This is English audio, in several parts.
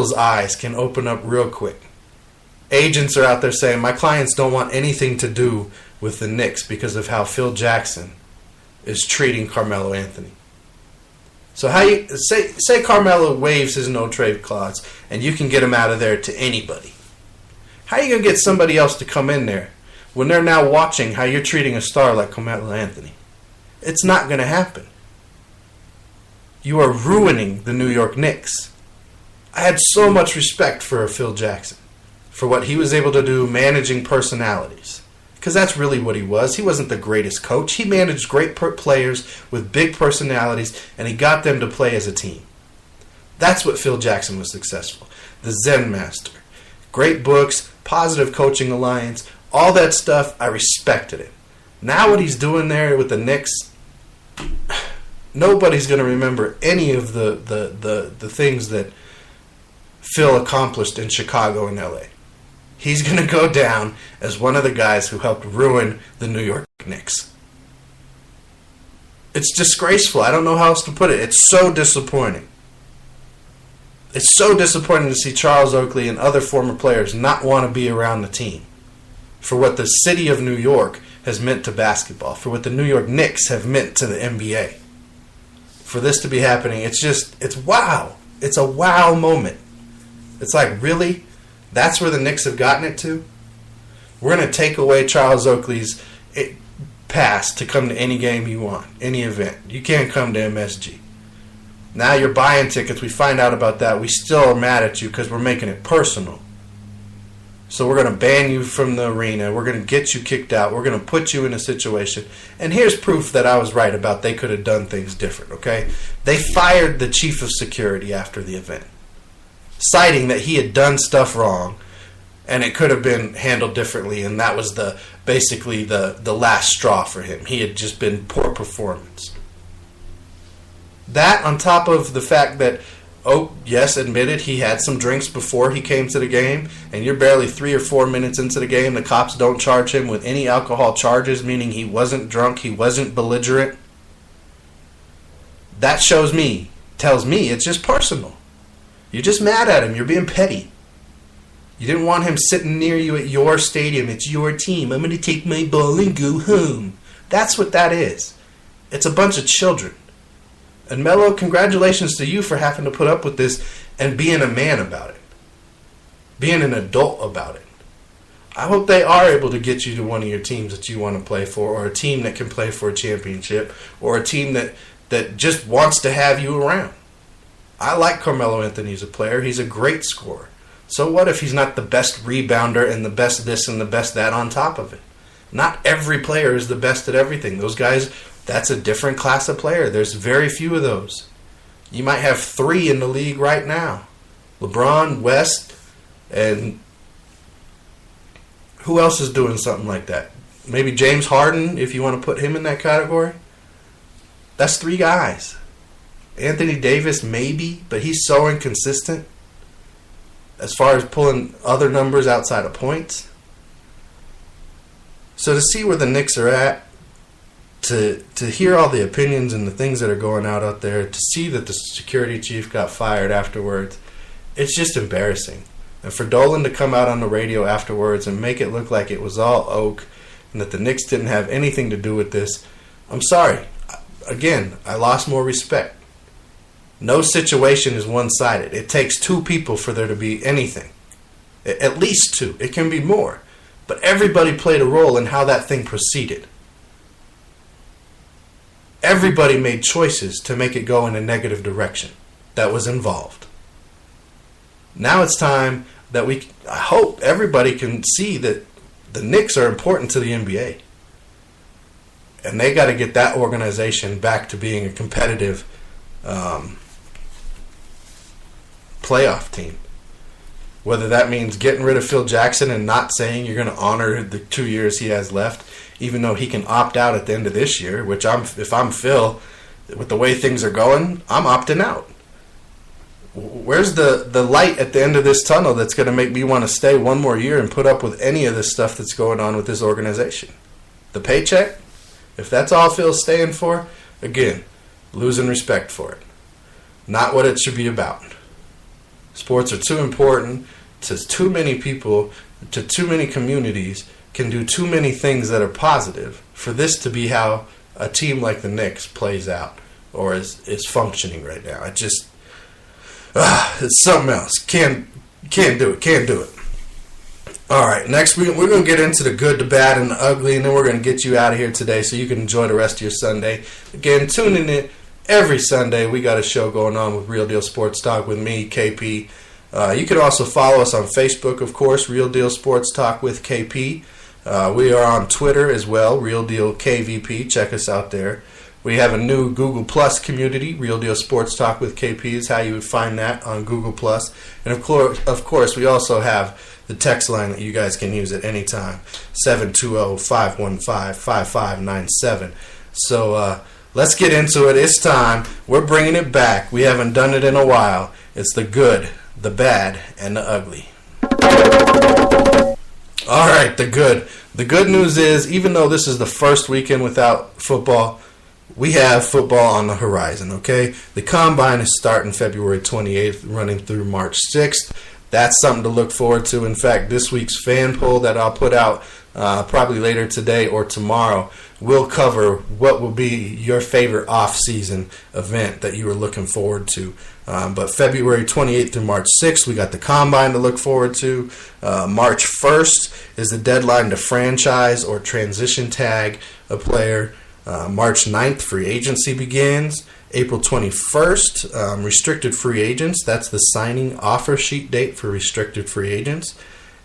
people's eyes can open up real quick. Agents are out there saying, my clients don't want anything to do with the Knicks because of how Phil Jackson is treating Carmelo Anthony. So how you say Carmelo waives his no-trade clause and you can get him out of there to anybody. How are you going to get somebody else to come in there when they're now watching how you're treating a star like Carmelo Anthony? It's not going to happen. You are ruining the New York Knicks. I had so much respect for Phil Jackson, for what he was able to do managing personalities. Because that's really what he was. He wasn't the greatest coach. He managed great players with big personalities, and he got them to play as a team. That's what Phil Jackson was successful. The Zen Master. Great books, positive coaching alliance, all that stuff, I respected it. Now what he's doing there with the Knicks, nobody's going to remember any of the things that Phil accomplished in Chicago and LA. He's going to go down as one of the guys who helped ruin the New York Knicks. It's disgraceful. I don't know how else to put it. It's so disappointing. It's so disappointing to see Charles Oakley and other former players not want to be around the team for what the city of New York has meant to basketball, for what the New York Knicks have meant to the NBA. For this to be happening, it's wow. It's a wow moment. It's like, really? That's where the Knicks have gotten it to? We're going to take away Charles Oakley's pass to come to any game you want, any event. You can't come to MSG. Now you're buying tickets. We find out about that. We still are mad at you because we're making it personal. So we're going to ban you from the arena. We're going to get you kicked out. We're going to put you in a situation. And here's proof that I was right about they could have done things different, okay? They fired the chief of security after the event, citing that he had done stuff wrong and it could have been handled differently, and that was basically the last straw for him. He had just been poor performance. That on top of the fact that, yes, admitted he had some drinks before he came to the game, and you're barely 3 or 4 minutes into the game, the cops don't charge him with any alcohol charges, meaning he wasn't drunk, he wasn't belligerent. That tells me it's just personal. You're just mad at him. You're being petty. You didn't want him sitting near you at your stadium. It's your team. I'm going to take my ball and go home. That's what that is. It's a bunch of children. And Melo, congratulations to you for having to put up with this and being a man about it. Being an adult about it. I hope they are able to get you to one of your teams that you want to play for, or a team that can play for a championship, or a team that just wants to have you around. I like Carmelo Anthony as a player. He's a great scorer. So what if he's not the best rebounder and the best this and the best that on top of it? Not every player is the best at everything. Those guys, that's a different class of player. There's very few of those. You might have 3 in the league right now. LeBron, West, and who else is doing something like that? Maybe James Harden, if you want to put him in that category. That's 3 guys. Anthony Davis, maybe, but he's so inconsistent as far as pulling other numbers outside of points. So to see where the Knicks are at, to hear all the opinions and the things that are going out there, to see that the security chief got fired afterwards, it's just embarrassing. And for Dolan to come out on the radio afterwards and make it look like it was all Oak and that the Knicks didn't have anything to do with this, I'm sorry. Again, I lost more respect. No situation is one-sided. It takes 2 people for there to be anything. At least 2. It can be more. But everybody played a role in how that thing proceeded. Everybody made choices to make it go in a negative direction that was involved. Now it's time that I hope everybody can see that the Knicks are important to the NBA. And they got to get that organization back to being a competitive playoff team. Whether that means getting rid of Phil Jackson and not saying you're going to honor the 2 years he has left, even though he can opt out at the end of this year, which if I'm Phil, with the way things are going, I'm opting out. Where's the light at the end of this tunnel that's going to make me want to stay one more year and put up with any of this stuff that's going on with this organization? The paycheck? If that's all Phil's staying for, again, losing respect for it. Not what it should be about. Sports are too important to too many people, to too many communities, can do too many things that are positive for this to be how a team like the Knicks plays out or is functioning right now. It just, it's something else. Can't do it. All right, next we're going to get into the good, the bad, and the ugly, and then we're going to get you out of here today so you can enjoy the rest of your Sunday. Again, tune in every Sunday. We got a show going on with Real Deal Sports Talk with me, KP. You can also follow us on Facebook, of course, Real Deal Sports Talk with KP. We are on Twitter as well, Real Deal KVP. Check us out there. We have a new Google Plus community, Real Deal Sports Talk with KP is how you would find that on Google Plus. And of course, we also have the text line that you guys can use at any time, 720-515-5597. So let's get into it. It's time. We're bringing it back. We haven't done it in a while. It's the good, the bad, and the ugly. All right, the good. The good news is, even though this is the first weekend without football, we have football on the horizon, okay? The Combine is starting February 28th, running through March 6th. That's something to look forward to. In fact, this week's fan poll that I'll put out probably later today or tomorrow will cover what will be your favorite off-season event that you were looking forward to. But February 28th through March 6th, we got the Combine to look forward to. March 1st is the deadline to franchise or transition tag a player. March 9th, free agency begins. April 21st, restricted free agents. That's the signing offer sheet date for restricted free agents.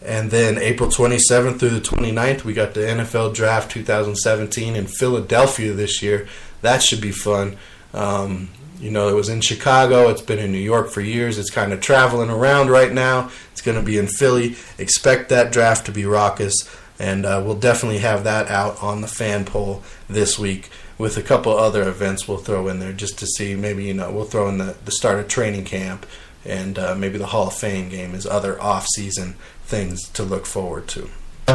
And then April 27th through the 29th, we got the NFL Draft 2017 in Philadelphia this year. That should be fun. It was in Chicago. It's been in New York for years. It's kind of traveling around right now. It's going to be in Philly. Expect that draft to be raucous. And we'll definitely have that out on the fan poll this week with a couple other events we'll throw in there just to see. Maybe, we'll throw in the start of training camp and maybe the Hall of Fame game as other off-season things to look forward to. All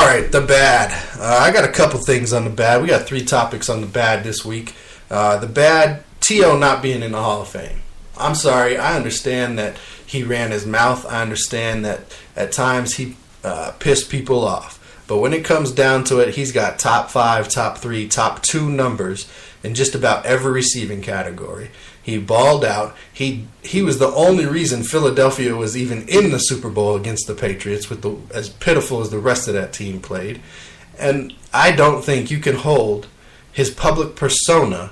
right, the bad. I got a couple things on the bad. We got 3 topics on the bad this week. The bad, T.O. not being in the Hall of Fame. I'm sorry. I understand that he ran his mouth. I understand that at times he pissed people off. But when it comes down to it, he's got top 5, top 3, top 2 numbers in just about every receiving category. He balled out. He was the only reason Philadelphia was even in the Super Bowl against the Patriots, with as pitiful as the rest of that team played. And I don't think you can hold his public persona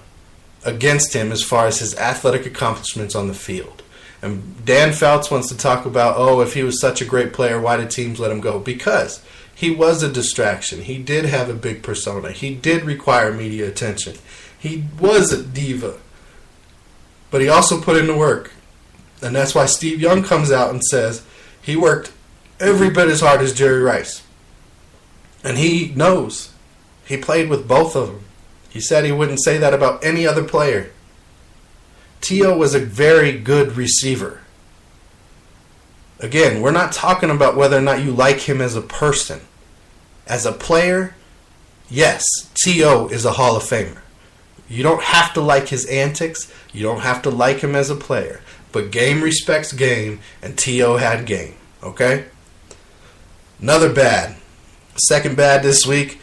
against him as far as his athletic accomplishments on the field. And Dan Fouts wants to talk about, if he was such a great player, why did teams let him go? Because he was a distraction. He did have a big persona. He did require media attention. He was a diva. But he also put in the work. And that's why Steve Young comes out and says he worked every bit as hard as Jerry Rice. And he knows. He played with both of them. He said he wouldn't say that about any other player. T.O. was a very good receiver. Again, we're not talking about whether or not you like him as a person. As a player, yes, T.O. is a Hall of Famer. You don't have to like his antics. You don't have to like him as a player. But game respects game, and T.O. had game. Okay? Another bad. Second bad this week.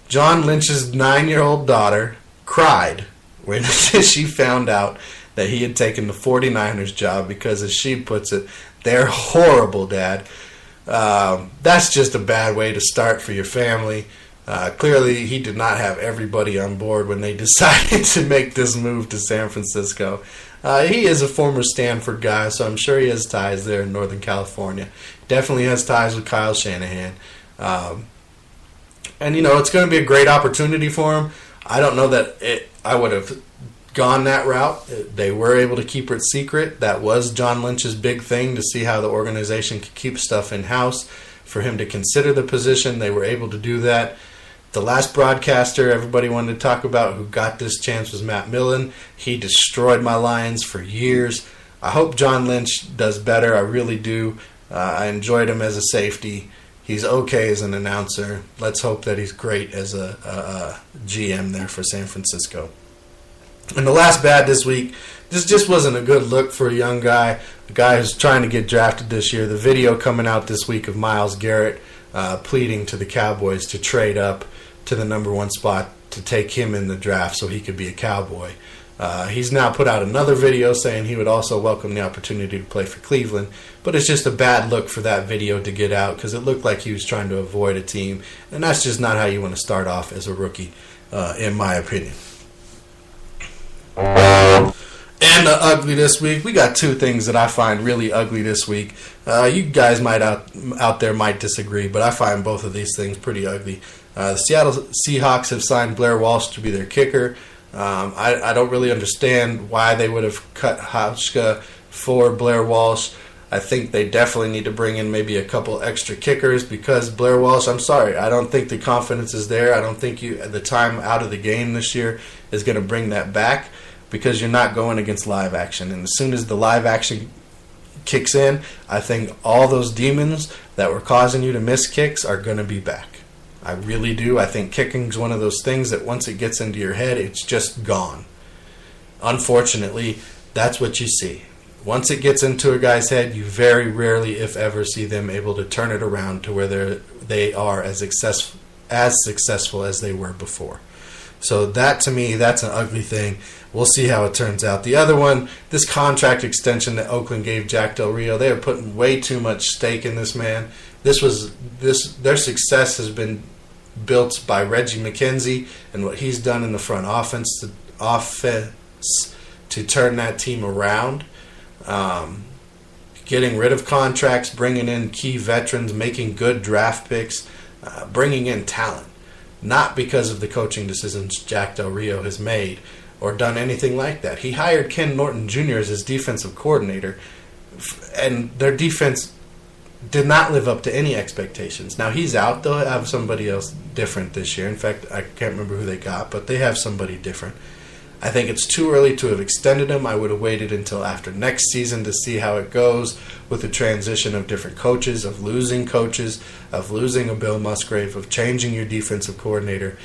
John Lynch's 9-year-old daughter cried when she found out that he had taken the 49ers job because, as she puts it, they're horrible, Dad. That's just a bad way to start for your family. Clearly, he did not have everybody on board when they decided to make this move to San Francisco. He is a former Stanford guy, so I'm sure he has ties there in Northern California. Definitely has ties with Kyle Shanahan. And, it's going to be a great opportunity for him. I don't know that I would have gone that route. They were able to keep it secret. That was John Lynch's big thing, to see how the organization could keep stuff in-house. For him to consider the position, they were able to do that. The last broadcaster everybody wanted to talk about who got this chance was Matt Millen. He destroyed my Lions for years. I hope John Lynch does better. I really do. I enjoyed him as a safety. He's okay as an announcer. Let's hope that he's great as a GM there for San Francisco. And the last bad this week, this just wasn't a good look for a young guy, a guy who's trying to get drafted this year. The video coming out this week of Myles Garrett pleading to the Cowboys to trade up to the number 1 spot to take him in the draft so he could be a Cowboy. He's now put out another video saying he would also welcome the opportunity to play for Cleveland, but it's just a bad look for that video to get out because it looked like he was trying to avoid a team, and that's just not how you want to start off as a rookie, in my opinion. And the ugly this week, we got 2 things that I find really ugly this week. You guys might out there might disagree, but I find both of these things pretty ugly. The Seattle Seahawks have signed Blair Walsh to be their kicker. I don't really understand why they would have cut Hauschka for Blair Walsh. I think they definitely need to bring in maybe a couple extra kickers because Blair Walsh, I'm sorry, I don't think the confidence is there. I don't think the time out of the game this year is going to bring that back because you're not going against live action. And as soon as the live action kicks in, I think all those demons that were causing you to miss kicks are going to be back. I really do. I think kicking is one of those things that once it gets into your head, it's just gone. Unfortunately, that's what you see. Once it gets into a guy's head, you very rarely, if ever, see them able to turn it around to where they are as successful as they were before. So that, to me, that's an ugly thing. We'll see how it turns out. The other one, this contract extension that Oakland gave Jack Del Rio, they are putting way too much stake in this man. Their success has been built by Reggie McKenzie and what he's done in the front offense to turn that team around. Getting rid of contracts, bringing in key veterans, making good draft picks, bringing in talent. Not because of the coaching decisions Jack Del Rio has made or done anything like that. He hired Ken Norton Jr. as his defensive coordinator, and their defense did not live up to any expectations. Now he's out. They'll have somebody else different this year. In fact, I can't remember who they got, but they have somebody different. I think it's too early to have extended him. I would have waited until after next season to see how it goes with the transition of different coaches, of losing a Bill Musgrave, of changing your defensive coordinator.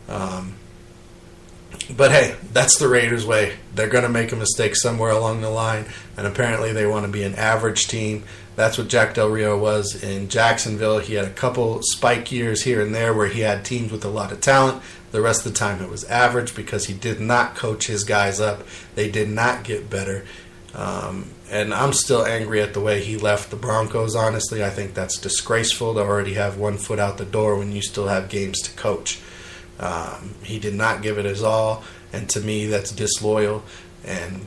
But hey, that's the Raiders' way. They're going to make a mistake somewhere along the line, and apparently they want to be an average team. That's what Jack Del Rio was in Jacksonville. He had a couple spike years here and there where he had teams with a lot of talent. The rest of the time it was average because he did not coach his guys up. They did not get better. And I'm still angry at the way he left the Broncos, honestly. I think that's disgraceful to already have one foot out the door when you still have games to coach. He did not give it his all, and to me that's disloyal, and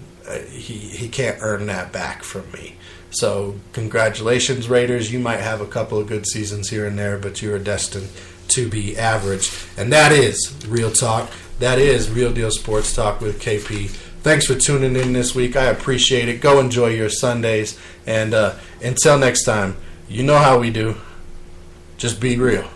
he can't earn that back from me. So congratulations, Raiders. You might have a couple of good seasons here and there, but you are destined to be average. And that is Real Talk. That is Real Deal Sports Talk with KP. Thanks for tuning in this week. I appreciate it. Go enjoy your Sundays. And until next time, you know how we do. Just be real.